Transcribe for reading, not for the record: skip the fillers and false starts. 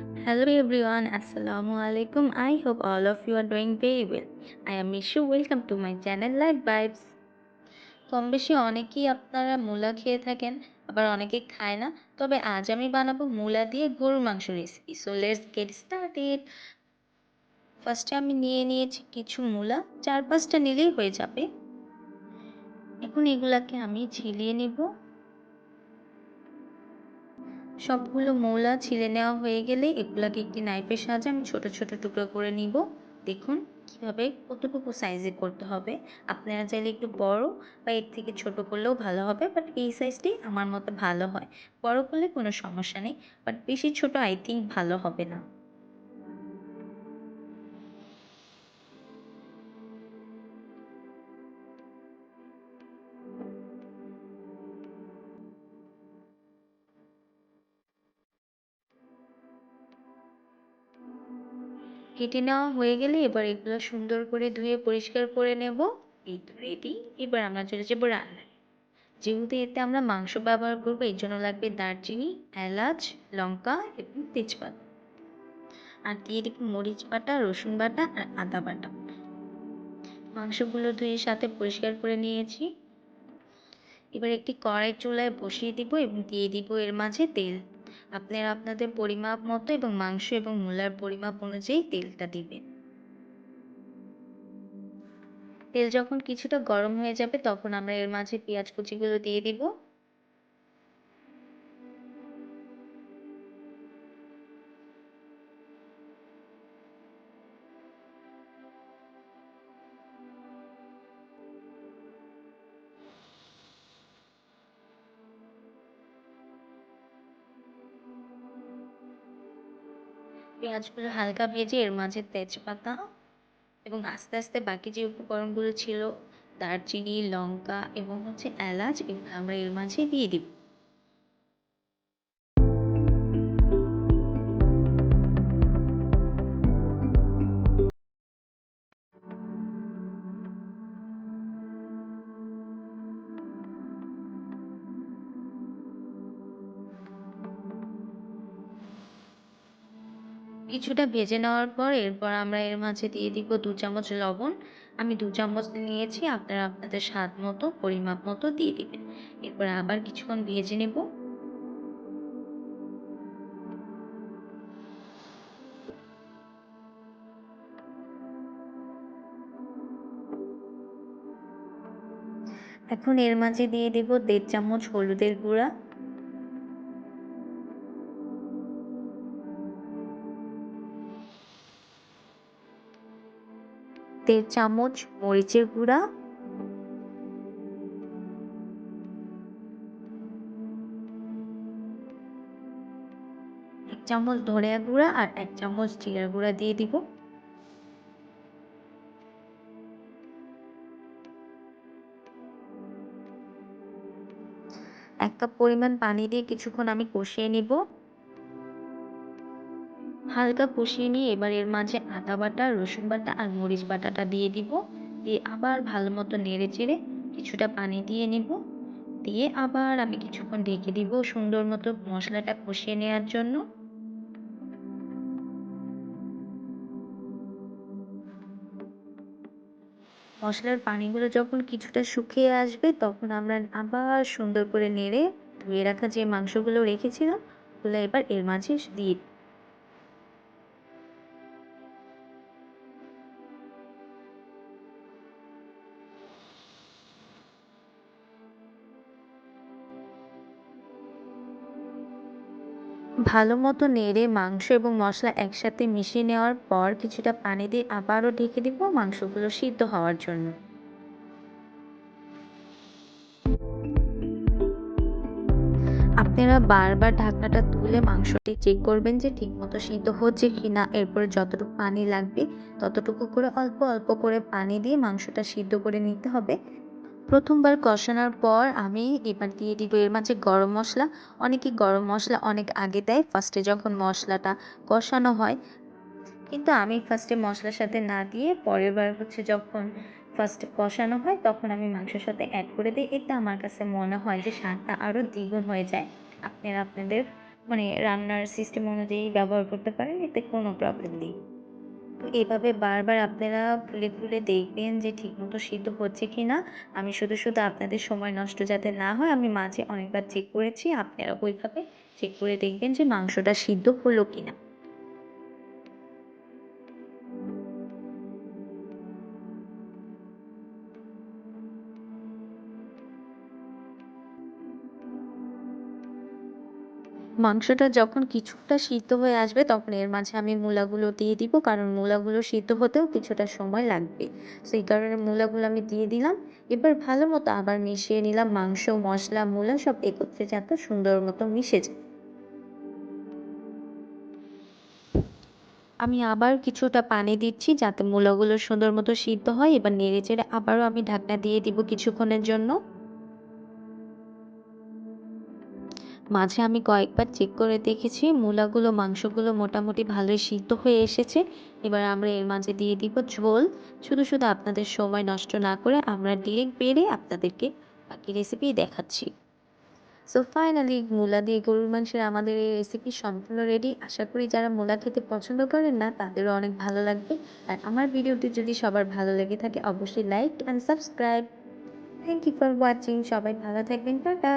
Hello everyone, Assalamu alaikum. I hope all of you are doing very well. I am Mishu. Welcome to my channel Life Vibes. কম বেশি অনেকেই আপনারা মূলা খেয়ে থাকেন, আবার অনেকে খায় না। তবে আজ আমি বানাবো মূলা দিয়ে গরুর মাংস recipe. So let's get started. ফার্স্টে আমি নিয়েছি কিছু মূলা, 4-5টা নিলেই হয়ে যাবে। এখন এগুলাকে আমি ছিলিয়ে নিব। সবগুলো মূলা ছিলে নেওয়া হয়ে গেলে এগুলাকে একটি নাইফের সাহায্যে আমি ছোট ছোট টুকরো করে নিব। দেখুন কীভাবে কতটুকু সাইজে করতে হবে। আপনারা চাইলে একটু বড় বা এর থেকে ছোট করলেও ভালো হবে, বাট এই সাইজটি আমার মতে ভালো হয়। বড় করলে কোনো সমস্যা নেই, বাট বেশি ছোট আই থিঙ্ক ভালো হবে না। কেটে নেওয়া হয়ে গেলে এবার এগুলো সুন্দর করে ধুয়ে পরিষ্কার করে নেব। এই তো রেডি। এবার আমরা চলে যাবো রান্নায়। যেহেতু এতে আমরা মাংস ব্যবহার করবো, এর জন্য লাগবে দারচিনি, এলাচ, লঙ্কা এবং তেজপাতা। আর দিয়ে দিব মরিচ বাটা, রসুন বাটা আর আদা বাটা। মাংসগুলো ধুয়ে সাথে পরিষ্কার করে নিয়েছি। এবার একটি কড়াই চুলায় বসিয়ে দিব এবং দিয়ে দিব এর মাঝে তেল। আপনারা আপনাদের পরিমাপ মতো এবং মাংস এবং মূলার পরিমাপ অনুযায়ী তেলটা দিবেন। তেল যখন কিছুটা গরম হয়ে যাবে তখন আমরা এর মাঝে পেঁয়াজ কুচিগুলো দিয়ে দিব। পেঁয়াজগুলো হালকা ভেজে এর মাঝে তেজপাতা এবং আস্তে আস্তে বাকি যে উপকরণগুলো ছিল, দারচিনি, লঙ্কা এবং এলাচ, এগুলো আমরা এর মাঝে দিয়ে দিব। কিছুটা ভেজে নেওয়ার পর এরপর আমরা এর মাঝে দিয়ে দিব 2 চামচ লবণ। আমি 2 চামচ নিয়েছি, আপনারা আপনাদের স্বাদ মতো পরিমাপ মতো দিয়ে দিবেন। এরপর আবার কিছুক্ষণ ভেজে নেব। এখন এর মাঝে দিয়ে দেব 1.5 চামচ হলুদের গুঁড়া, 1.5 চামচ মরিচের গুঁড়া, 1 চামচ ধনিয়া গুঁড়া আর 1 চামচ জিরার গুঁড়া দিয়ে দিব। 1 কাপ পরিমাণ পানি দিয়ে কিছুক্ষণ আমি কষিয়ে নিব। হালকা কষিয়ে নিয়ে এবার এর মাঝে আদা বাটা, রসুন বাটা আর মরিচ বাটাটা দিয়ে দিব। দিয়ে আবার ভালো মতো নেড়ে চেড়ে কিছুটা পানি দিয়ে নিব। দিয়ে আবার আমি কিছুক্ষণ ঢেকে দিব সুন্দর মতো মশলাটা কষিয়ে নেওয়ার জন্য। মশলার পানিগুলো যখন কিছুটা শুকিয়ে আসবে তখন আমরা আবার সুন্দর করে নেড়ে ধুয়ে রাখা যে মাংসগুলো রেখেছিলাম ওগুলো এবার এর মাঝে দিয়ে ভালো মতো নেড়ে মাংস এবং মশলা একসাথে মিশিয়ে নেওয়ার পর কিছুটা পানি দিয়ে আবারও ঢেকে দিব মাংসগুলো সিদ্ধ হওয়ার জন্য। আপনারা বারবার ঢাকনাটা তুলে মাংসটি চেক করবেন যে ঠিকমতো সিদ্ধ হচ্ছে কিনা। এরপরে যতটুকু পানি লাগবে ততটুকু করে অল্প অল্প করে পানি দিয়ে মাংসটা সিদ্ধ করে নিতে হবে। প্রথমবার কষানোর পর আমি এবার দিয়ে দিব এর মাঝে গরম মশলা। অনেকে গরম মশলা অনেক আগে দেয় ফার্স্টে যখন মশলাটা কষানো হয়, কিন্তু আমি ফার্স্টে মশলার সাথে না দিয়ে পরের বার যখন ফার্স্টে কষানো হয় তখন আমি মাংসের সাথে অ্যাড করে দিই। এতে আমার কাছে মনে হয় যে স্বাদটা আরও দ্বিগুণ হয়ে যায়। আপনারা আপনাদের মানে রান্নার সিস্টেম অনুযায়ী ব্যবহার করতে পারেন, এতে কোনো প্রবলেম নেই। তো এভাবে বারবার আপনারা খুলে দেখবেন যে ঠিকমতো সিদ্ধ হচ্ছে কিনা। আমি শুধু আপনাদের সময় নষ্ট যাতে না হয় আমি মাঝে অনেকবার চেক করেছি। আপনারা ওইভাবে চেক করে দেখবেন যে মাংসটা সিদ্ধ হলো কিনা। মাংসটা যখন কিছুটা সিদ্ধ হয়ে আসবে তখন এর মাঝে আমি মূলাগুলো দিয়ে দিব। কারণ মূলাগুলো সিদ্ধ হতেও কিছুটা সময় লাগবে। সেই কারণে মূলাগুলো আমি দিয়ে দিলাম। এবার ভালো মতো আবার মিশিয়ে নিলাম। মাংস, মসলা, মূলা সব একত্রে যাতে সুন্দর মতো মিশে যায়। আমি আবার কিছুটা পানি দিচ্ছি যাতে মূলাগুলো সুন্দর মতো সিদ্ধ হয়। এবার নেড়েচেড়ে আবারও আমি ঢাকনা দিয়ে দিব কিছুক্ষণের জন্য। মাঝে আমি কয়েকবার চেক করে দেখেছি মূলাগুলো, মাংসগুলো মোটামুটি ভালোই সিদ্ধ হয়ে এসেছে। এবার আমরা এর মাঝে দিয়ে দিব ঝোল। শুধু আপনাদের সময় নষ্ট না করে আমরা ডিরেক্ট বেড়ে আপনাদেরকে বাকি রেসিপি দেখাচ্ছি। সো ফাইনালি মূলা দিয়ে গরুর মাংসের আমাদের এই রেসিপি সম্পূর্ণ রেডি। আশা করি যারা মূলা খেতে পছন্দ করেন না তাদেরও অনেক ভালো লাগবে। আর আমার ভিডিওটি যদি সবার ভালো লেগে থাকে অবশ্যই like and subscribe. Thank you for watching. সবাই ভালো থাকবেন। টাটা।